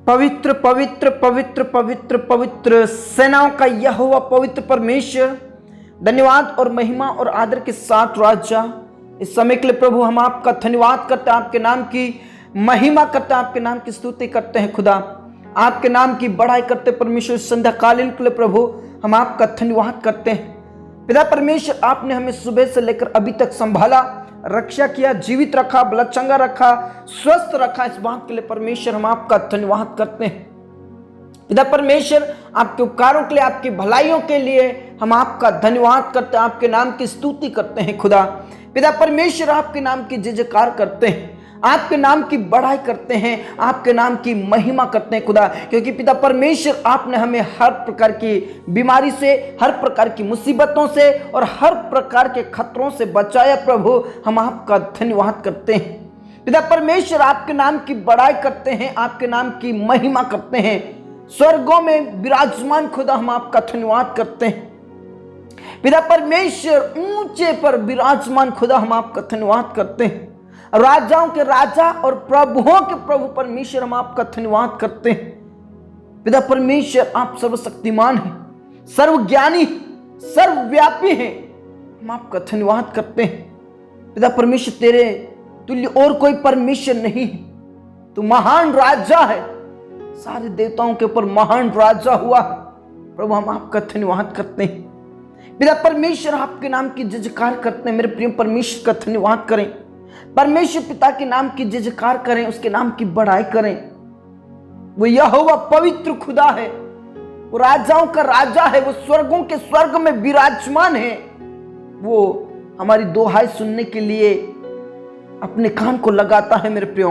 पवित्र पवित्र पवित्र पवित्र पवित्र सेनाओं का यहोवा पवित्र परमेश्वर, धन्यवाद और महिमा और आदर के साथ राजा, इस समय के लिए प्रभु हम आपका धन्यवाद करते हैं, आपके नाम की महिमा करते हैं, आपके नाम की स्तुति करते हैं खुदा, आपके नाम की बढ़ाई करते परमेश्वर। संध्या कालीन के लिए प्रभु हम आपका धन्यवाद करते हैं। पिता परमेश्वर, आपने हमें सुबह से लेकर अभी तक संभाला, रक्षा किया, जीवित रखा, बलत चंगा रखा, स्वस्थ रखा। इस बात के लिए परमेश्वर हम आपका धन्यवाद करते हैं। पिता परमेश्वर, आपके उपकारों के लिए, आपकी भलाइयों के लिए हम आपका धन्यवाद करते हैं, आपके नाम की स्तुति करते हैं खुदा। पिता परमेश्वर, आपके नाम की जय जयकार करते हैं, आपके नाम की बढ़ाई करते हैं, आपके नाम की महिमा करते हैं खुदा, क्योंकि पिता परमेश्वर आपने हमें हर प्रकार की बीमारी से, हर प्रकार की मुसीबतों से और हर प्रकार के खतरों से बचाया। प्रभु हम आपका धन्यवाद करते हैं। पिता परमेश्वर, आपके नाम की बढ़ाई करते हैं, आपके नाम की महिमा करते हैं। स्वर्गों में विराजमान खुदा हम आपका धन्यवाद करते हैं। पिता परमेश्वर, ऊंचे पर विराजमान खुदा हम आपका धन्यवाद करते हैं। राजाओं के राजा और प्रभुओं के प्रभु परमेश्वर हम आपका धन्यवाद करते हैं। पिता परमेश्वर, आप सर्वशक्तिमान हैं, सर्वज्ञानी, सर्वव्यापी हैं, हम आपका धन्यवाद करते हैं। पिता परमेश्वर, तेरे तुल्य और कोई परमेश्वर नहीं है, तू महान राजा है, सारे देवताओं के ऊपर महान राजा हुआ है। प्रभु हम आपका धन्यवाद करते हैं। पिता परमेश्वर, आपके नाम की जय जयकार करते हैं। मेरे प्रिय परमेश्वर का धन्यवाद करें। परमेश्वर पिता के नाम की जय जयकार करें, उसके नाम की बढ़ाई करें। वो यहोवा पवित्र खुदा है, वो राजाओं का राजा है, वो स्वर्गों के स्वर्ग में विराजमान है। वो हमारी दोहाई सुनने के लिए अपने कान को लगाता है। मेरे प्रियो,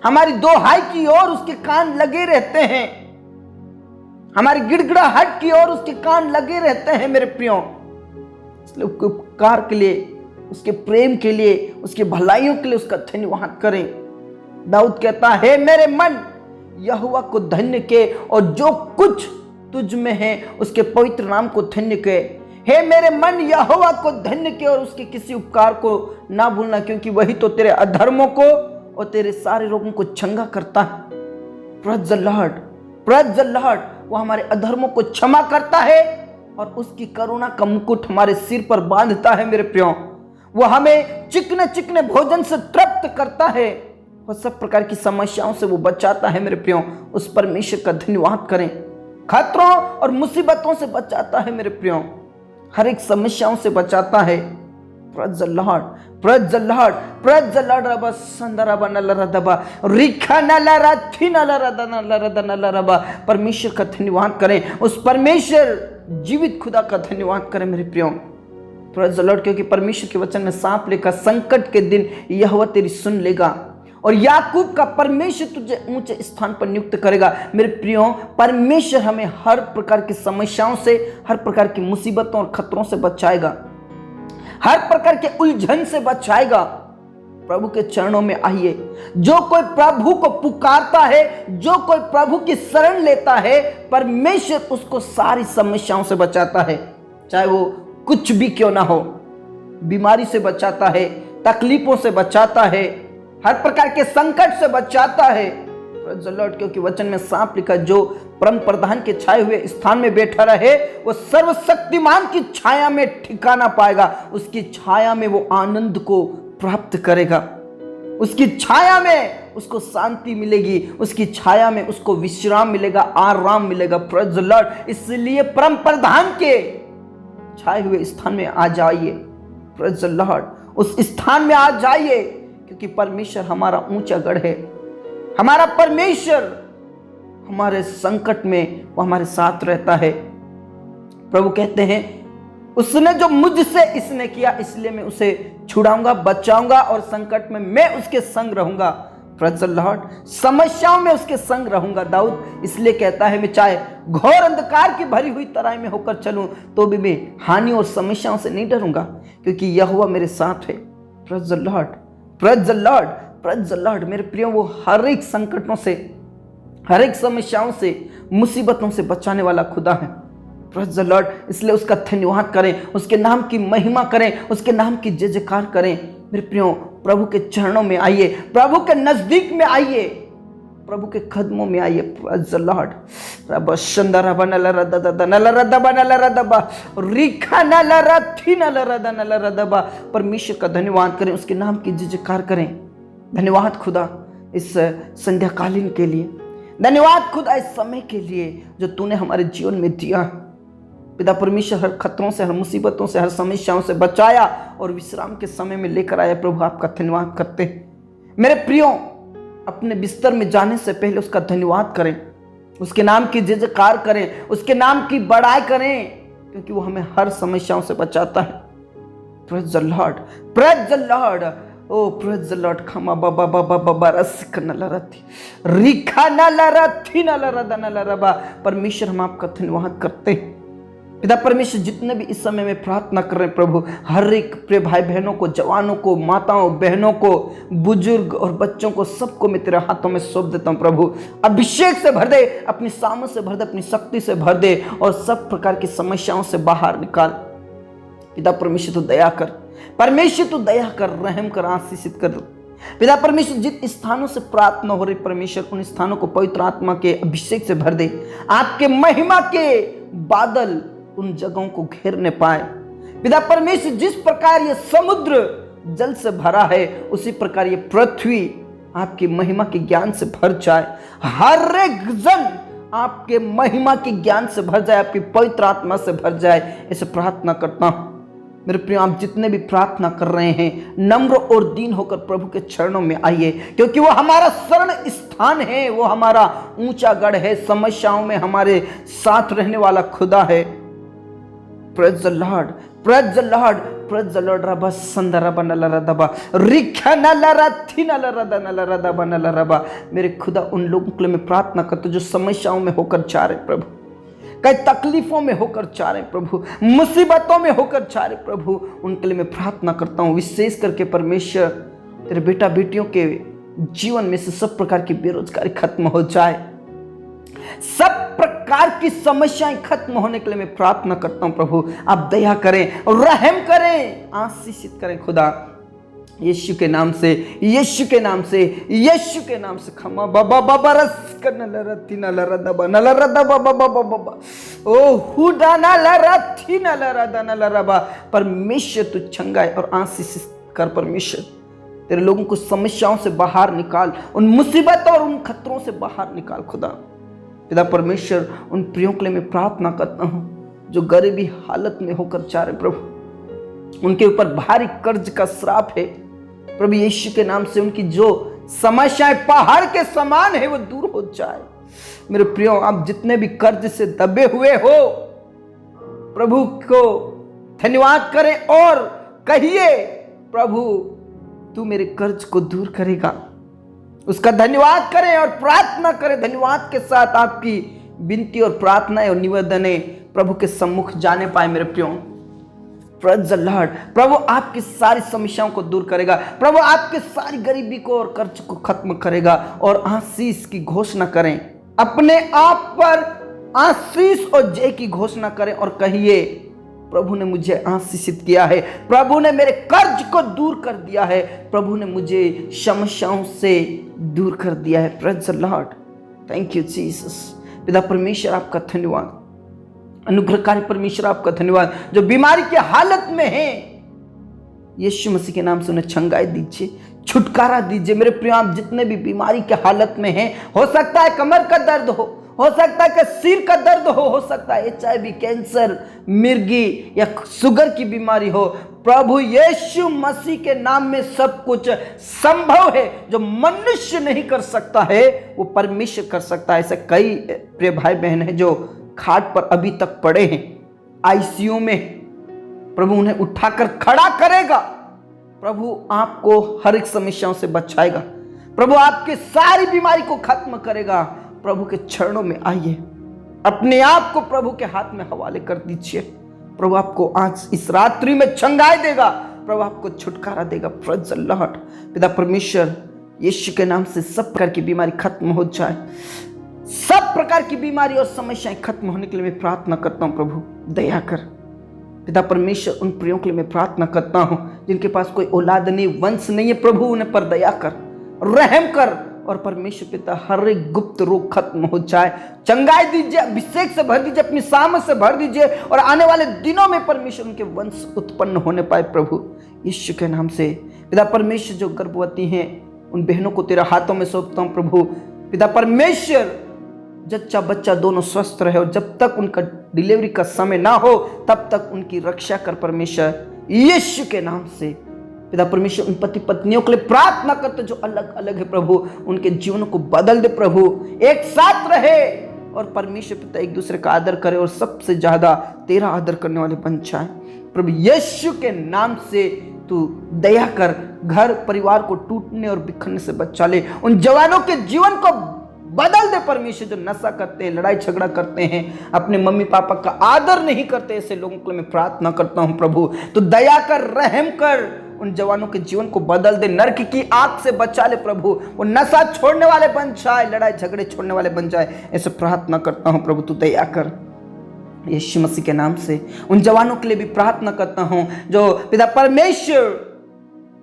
हमारी दोहाई की ओर उसके कान लगे रहते हैं, हमारी गिड़गिड़ाहट की ओर उसके कान लगे रहते हैं। मेरे प्रियो, इसलिए उसके उपकार के लिए, उसके प्रेम के लिए, उसके भलाइयों के लिए उसका धन्यवाद करें। दाऊद कहता है, मेरे मन यहोवा को धन्य के और जो कुछ तुझ में है उसके पवित्र नाम को धन्य के। हे मेरे मन यहोवा को धन्य के और उसके किसी उपकार को ना भूलना, क्योंकि वही तो तेरे अधर्मों को और तेरे सारे रोगों को चंगा करता है। Praise the Lord, praise the Lord. वो हमारे अधर्मों को क्षमा करता है और उसकी करुणा का मुकुट हमारे सिर पर बांधता है। मेरे प्रियो, वो हमें चिकने चिकने भोजन से तृप्त करता है और सब प्रकार की समस्याओं से वो बचाता है। मेरे प्रियो, उस परमेश्वर का धन्यवाद करें। खतरों और मुसीबतों से बचाता है। मेरे प्रियो, हर एक समस्याओं से बचाता है। Praise the Lord, praise the Lord, praise the Lord. रबा संदरबा नलरदबा रिखा नलरथि नलरदनलरदनलरबा। परमेश्वर का धन्यवाद करें, उस परमेश्वर जीवित खुदा का धन्यवाद करें। मेरे प्रियो, प्रेज़ द लॉर्ड, क्योंकि परमेश्वर के वचन में सांप लेकर संकट के दिन यहोवा तेरी सुन लेगा और याकूब का परमेश्वर तुझे ऊंचे स्थान पर नियुक्त करेगा। मेरे प्रियो, परमेश्वर हमें हर प्रकार की समस्याओं से, हर प्रकार की मुसीबतों और खतरों से बचाएगा, हर प्रकार के उलझन से बचाएगा। प्रभु के चरणों में आइए। जो कोई प्रभु को पुकारता है, जो कोई प्रभु की शरण लेता है, परमेश्वर उसको सारी समस्याओं से बचाता है, चाहे वो कुछ भी क्यों ना हो। बीमारी से बचाता है, तकलीफों से बचाता है, हर प्रकार के संकट से बचाता है। प्रेज़ द लॉर्ड, क्योंकि वचन में सांप लिखा, जो परम प्रधान के छाए हुए स्थान में बैठा रहे वो सर्वशक्तिमान की छाया में ठिकाना पाएगा। उसकी छाया में वो आनंद को प्राप्त करेगा, उसकी छाया में उसको शांति मिलेगी, उसकी छाया में उसको विश्राम मिलेगा, आराम मिलेगा। प्रेज़ द लॉर्ड, इसलिए परम प्रधान के छाए हुए स्थान में आ जाइए। प्रेज़ द लॉर्ड, उस स्थान में आ जाइए, क्योंकि परमेश्वर हमारा ऊंचा गढ़ है। हमारा परमेश्वर हमारे संकट में वो हमारे साथ रहता है। प्रभु कहते हैं, उसने जो मुझसे इसने किया, इसलिए मैं उसे छुड़ाऊंगा, बचाऊंगा और संकट में मैं उसके संग रहूंगा। प्रेज़ द लॉर्ड, समस्याओं में उसके संग रहूंगा। दाऊद इसलिए कहता है, मैं चाहे घोर अंधकार की भरी हुई तराई में होकर चलूं तो भी मैं हानि और समस्याओं से नहीं डरूंगा, क्योंकि यहोवा मेरे साथ है। Praise the Lord, praise the Lord, praise the Lord. मेरे प्रियो, वो हर एक संकटों से, हर एक समस्याओं से, मुसीबतों से बचाने वाला खुदा है। प्रेज़ द लॉर्ड, इसलिए उसका धन्यवाद करें, उसके नाम की महिमा करें, उसके नाम की जय जयकार करें। मेरे प्रियो, प्रभु के चरणों में आइए, प्रभु के नजदीक में आइए। प्रभु के कदमों में आइए। Praise the Lord. रब शंदर बनल रदद नल रदब नल रदबा रिखा नल रथी नल रद नल रदबा। परमेश्वर का धन्यवाद करें, उसके नाम की जयकार करें। धन्यवाद खुदा इस संध्याकालीन के लिए, धन्यवाद खुदा इस समय के लिए जो तूने हमारे जीवन में दिया। पिता परमेश्वर हर खतरों से, हर मुसीबतों से, हर समस्याओं से बचाया और विश्राम के समय में लेकर आया। प्रभु आपका धन्यवाद करते हैं। मेरे प्रियो, अपने बिस्तर में जाने से पहले उसका धन्यवाद करें, उसके नाम की जयकार करें, उसके नाम की बड़ाई करें, क्योंकि वो हमें हर समस्याओं से बचाता है। Praise the Lord, praise the Lord, O praise the Lord. खमा बाबा बाबा बाबा रसिक नलरती रिखा नलरती नलरद नलरबा। परमेश्वर हम आपका धन्यवाद करते हैं। पिता परमेश्वर, जितने भी इस समय में प्रार्थना कर रहे हैं प्रभु, हर एक प्रिय भाई बहनों को, जवानों को, माताओं बहनों को, बुजुर्ग और बच्चों को, सबको मैं तेरे हाथों में सौंप देता हूं प्रभु। अभिषेक से भर दे, अपनी सामर्थ से भर दे, अपनी शक्ति से भर दे और सब प्रकार की समस्याओं से बाहर निकाल। पिता परमेश्वर तू दया कर, परमेश्वर तू दया कर, रहम कर, आशीषित कर। पिता परमेश्वर, जिन स्थानों से प्रार्थना हो रही परमेश्वर, उन स्थानों को पवित्र आत्मा के अभिषेक से भर दे। आपके महिमा के बादल उन जगहों को घेरने पाए। पिता परमेश्वर, जिस प्रकार ये समुद्र जल से भरा है, उसी प्रकार ये पृथ्वी आपकी महिमा के ज्ञान से भर जाए। हर एक जन आपके महिमा के ज्ञान से भर जाए, आपकी पवित्र आत्मा से भर जाए, ऐसे प्रार्थना करता हूं। मेरे प्रिय, आप जितने भी प्रार्थना कर रहे हैं, नम्र और दीन होकर प्रभु के चरणों में आइए, क्योंकि वो हमारा शरण स्थान है, वो हमारा ऊंचा गढ़ है, समस्याओं में हमारे साथ रहने वाला खुदा है। Praise the Lord, praise the Lord, praise the Lord. रबा संदर बनल रदबा रिखा नल रथी नल रद नल रदबा नल रबा। मेरे खुदा, उन लोगों के लिए मैं प्रार्थना करता हूं जो समस्याओं में होकर जा रहे प्रभु, कई तकलीफों में होकर जा रहे प्रभु, मुसीबतों में होकर जा रहे प्रभु, उनके लिए मैं प्रार्थना करता हूं। विशेष करके परमेश्वर, तेरे बेटा बेटियों के जीवन में से सब प्रकार की बेरोजगारी खत्म हो जाए, सब प्रकार की समस्याएं खत्म होने के लिए मैं प्रार्थना करता हूं प्रभु। आप दया करें, रहम करें, आशीषित करें खुदा, यीशु के नाम से, यीशु के नाम से, यीशु के नाम से। खमा बाबा बाबा रस नल रति नल रदबा नल रदबा बाबा बाबा ओ हुडा नल रति नल रद नल रबा। परमेश्वर तू चंगाई और आशीषित कर परमेश्वर, तेरे लोगों को समस्याओं से बाहर निकाल, उन मुसीबतों और उन खतरों से बाहर निकाल खुदा। पिता परमेश्वर, उन प्रियों के लिए मैं प्रार्थना करता हूं जो गरीबी हालत में होकर जा रहे प्रभु, उनके ऊपर भारी कर्ज का श्राप है प्रभु। यीशु के नाम से उनकी जो समस्याएं पहाड़ के समान है वो दूर हो जाए। मेरे प्रियो, आप जितने भी कर्ज से दबे हुए हो, प्रभु को धन्यवाद करें और कहिए, प्रभु तू मेरे कर्ज को दूर करेगा। उसका धन्यवाद करें और प्रार्थना करें। धन्यवाद के साथ आपकी विनती और प्रार्थनाएं और निवेदनें प्रभु के सम्मुख जाने पाए। मेरे प्रियो, प्रेज़ द लॉर्ड। प्रभु आपकी सारी समस्याओं को दूर करेगा, प्रभु आपकी सारी गरीबी को और कर्ज को खत्म करेगा और आशीष की घोषणा करें। अपने आप पर आशीष और जय की घोषणा करें और कहिए, प्रभु ने मुझे आशीषित किया है, प्रभु ने मेरे कर्ज को दूर कर दिया है, प्रभु ने मुझे समस्याओं से दूर कर दिया है। Praise the Lord, thank you Jesus. पिता परमेश्वर आपका धन्यवाद, अनुग्रहकारी परमेश्वर आपका धन्यवाद। जो बीमारी की हालत में है, यीशु मसीह के नाम से उन्हें चंगाई दीजिए, छुटकारा दीजिए। मेरे प्रिय, आप जितने भी बीमारी की हालत में हैं, हो सकता है कमर का दर्द हो सकता है कि सिर का दर्द हो सकता है HIV, कैंसर, मिर्गी या शुगर की बीमारी हो, प्रभु यीशु मसीह के नाम में सब कुछ संभव है। जो मनुष्य नहीं कर सकता है वो परमेश्वर कर सकता है। ऐसे कई प्रिय भाई बहन हैं जो खाट पर अभी तक पड़े हैं, ICU में, प्रभु उन्हें उठाकर खड़ा करेगा। प्रभु आपको हर एक समस्याओं से बचाएगा, प्रभु आपकी सारी बीमारी को खत्म करेगा। प्रभु के चरणों में आइए, अपने आप को प्रभु के हाथ में हवाले कर दीजिए। प्रभु आपको आज इस रात्रि में चंगाई देगा, प्रभु आपको छुटकारा देगा। Praise the Lord. पिता परमेश्वर, यीशु के नाम से सब प्रकार की बीमारी खत्म हो जाए, सब प्रकार की बीमारी और समस्याएं खत्म होने के लिए मैं प्रार्थना करता हूं। प्रभु दया कर। पिता परमेश्वर, उन प्रियों के लिए मैं प्रार्थना करता हूं जिनके पास कोई औलाद नहीं, वंश नहीं है, प्रभु उन्हें पर दया कर, रहम कर, और परमेश्वर पिता हर एक गुप्त रोग खत्म हो जाए। चंगाई दीजिए, अभिषेक से भर दीजिए, अपनी सामर्थ से भर दीजिए और आने वाले दिनों में परमेश्वर उनके वंश उत्पन्न होने पाए प्रभु यीशु के नाम से। पिता परमेश्वर जो गर्भवती हैं उन बहनों को तेरे हाथों में सौंपता हूं प्रभु। पिता परमेश्वर जच्चा बच्चा दोनों स्वस्थ रहे और जब तक उनका डिलीवरी का समय ना हो तब तक उनकी रक्षा कर परमेश्वर यीशु के नाम से। पिता परमेश्वर उन पति पत्नियों के लिए प्रार्थना करते जो अलग अलग है प्रभु, उनके जीवनों को बदल दे प्रभु, एक साथ रहे और परमेश्वर पिता एक दूसरे का आदर करे और सबसे ज्यादा तेरा आदर करने वाले बन जाए प्रभु यीशु के नाम से। तू दया कर, घर परिवार को टूटने और बिखरने से बचा ले। उन जवानों के जीवन को बदल दे परमेश्वर जो नशा करते हैं, लड़ाई झगड़ा करते हैं, अपने मम्मी पापा का आदर नहीं करते, ऐसे लोगों के लिए मैं प्रार्थना करता हूं प्रभु। तो दया कर, रहम कर, उन जवानों के जीवन को बदल दे, नरक की आग से बचा ले प्रभु। वो नशा छोड़ने वाले बन जाए, लड़ाई झगड़े छोड़ने वाले बन जाए, ऐसे प्रार्थना करता हूं प्रभु। तू दया कर यीशु मसीह के नाम से। उन जवानों के लिए भी प्रार्थना करता हूं जो पिता परमेश्वर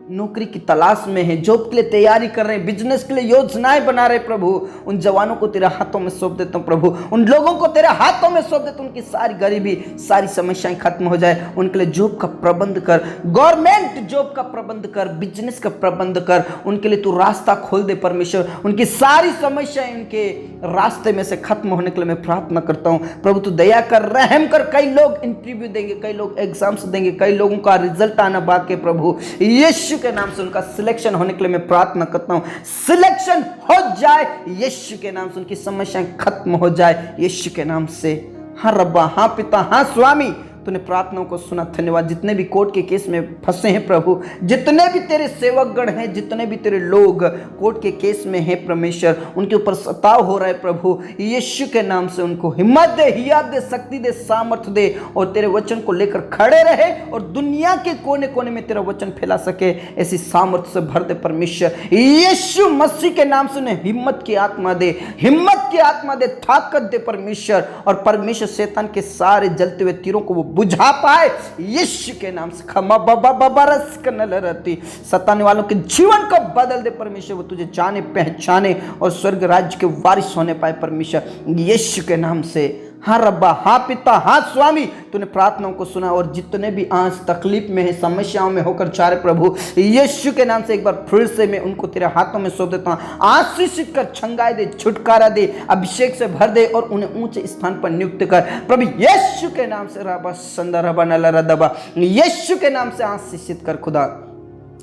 नौकरी की तलाश में है, जॉब के लिए तैयारी कर रहे हैं, बिजनेस के लिए योजनाएं बना रहे प्रभु। उन जवानों को तेरे हाथों में सौंप देता हूं प्रभु। उन लोगों को तेरे हाथों में सौंप देता हूं, उनकी सारी गरीबी, सारी समस्याएं खत्म हो जाए। उनके लिए जॉब का प्रबंध कर, गवर्नमेंट जॉब का प्रबंध कर, बिजनेस का प्रबंध कर। उनके लिए तू रास्ता खोल दे परमेश्वर। उनकी सारी समस्याएं उनके रास्ते में से खत्म होने के लिए मैं प्रार्थना करता हूं प्रभु। तू दया कर, रहम कर। कई लोग इंटरव्यू देंगे, कई लोग एग्जाम्स देंगे, कई लोगों का रिजल्ट आना बाकी प्रभु यीशु के नाम से। उनका सिलेक्शन होने के लिए मैं प्रार्थना करता हूं, सिलेक्शन हो जाए यीशु के नाम से। उनकी समस्याएं खत्म हो जाए यीशु के नाम से। हाँ रब्बा, हाँ पिता, हाँ स्वामी, तूने प्रार्थनाओं को सुना, धन्यवाद। जितने भी कोर्ट के केस में फंसे हैं प्रभु, जितने भी तेरे सेवकगण हैं, जितने भी तेरे लोग कोर्ट के केस में हैं परमेश्वर, उनके ऊपर सताव हो रहा है प्रभु यीशु के नाम से। उनको हिम्मत दे, हियात दे, शक्ति दे, सामर्थ दे और तेरे वचन को लेकर खड़े रहे और दुनिया के कोने कोने में तेरा वचन फैला सके, ऐसी सामर्थ से भर दे परमेश्वर यीशु मसीह के नाम से। उन्हें हिम्मत की आत्मा दे, हिम्मत की आत्मा दे, ताकत दे परमेश्वर। और परमेश्वर शैतान के सारे जलते हुए तीरों को वो बुझा पाए यीशु के नाम से। खमा बाबा बाबा रस करने रहती सताने वालों के जीवन को बदल दे परमेश्वर। वो तुझे जाने पहचाने और स्वर्ग राज्य के वारिस होने पाए परमेश्वर यीशु के नाम से। हाँ रब्बा, हाँ पिता, हाँ स्वामी, तूने प्रार्थनाओं को सुना। और जितने भी आज तकलीफ में है, समस्याओं में होकर जा रहे प्रभु यीशु के नाम से, एक बार फिर से मैं उनको तेरे हाथों में सौंप देता हूँ। आशीषित कर, छंगाई दे, छुटकारा दे, अभिषेक से भर दे और उन्हें ऊंचे स्थान पर नियुक्त कर प्रभु यीशु के नाम से। रबा संदा रबा नला रदबा, यीशु के नाम से आशीषित कर खुदा।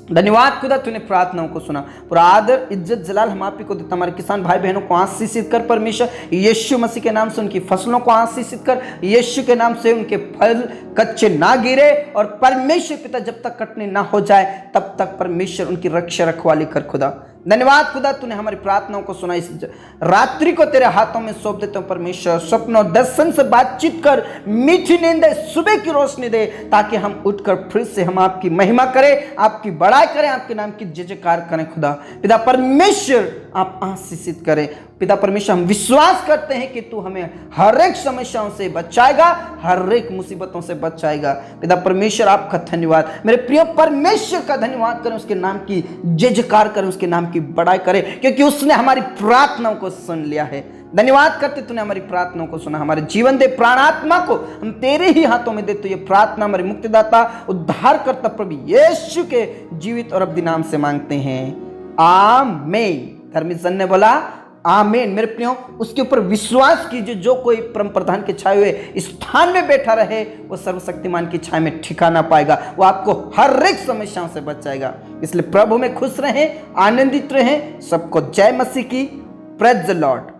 धन्यवाद खुदा, तूने प्रार्थनाओं को सुना। पूरा आदर, इज्जत, जलाल हम आप ही को देता। हमारे किसान भाई बहनों को आशीषित कर परमेश्वर यीशु मसीह के नाम से। उनकी फसलों को आशीषित कर यीशु के नाम से। उनके फल कच्चे ना गिरे और परमेश्वर पिता जब तक कटने ना हो जाए तब तक परमेश्वर उनकी रक्षा रखवाली कर खुदा। धन्यवाद खुदा, तूने हमारी प्रार्थनाओं को सुना। इस रात्रि को तेरे हाथों में सौंप देता हूं परमेश्वर। स्वप्न और दर्शन से बातचीत कर, मीठी नींद दे, सुबह की रोशनी दे, ताकि हम उठकर फिर से हम आपकी महिमा करें, आपकी बड़ाई करें, आपके नाम की जय जयकार करें खुदा। पिता परमेश्वर आप आशीषित करें पिता परमेश्वर। हम विश्वास करते हैं कि तू हमें हर एक समस्याओं से बचाएगा, हर एक मुसीबतों से बचाएगा। पिता परमेश्वर आपका धन्यवाद, मेरे प्रिय परमेश्वर का धन्यवाद करें, उसके नाम की जय जयकार करें, उसके नाम की बड़ाई करें, क्योंकि उसने हमारी प्रार्थनाओं को सुन लिया है। धन्यवाद करते तूने हमारी प्रार्थनाओं को सुना। हमारे जीवन दे, प्राणात्मा को हम तेरे ही हाथों में दे। तो ये प्रार्थना हमारे मुक्तिदाता, उद्धारकर्ता प्रभु यीशु के जीवित और अब्दी नाम से मांगते हैं, आमीन। धर्मी जन ने बोला आमीन। मेरे प्रियो, उसके ऊपर विश्वास कीजिए। जो कोई परम प्रधान के छाए हुए स्थान में बैठा रहे, वो सर्वशक्तिमान की छाया में ठिकाना पाएगा। वो आपको हर एक समस्याओं से बचाएगा। इसलिए प्रभु में खुश रहें, आनंदित रहें। सबको जय मसीह की। Praise the Lord.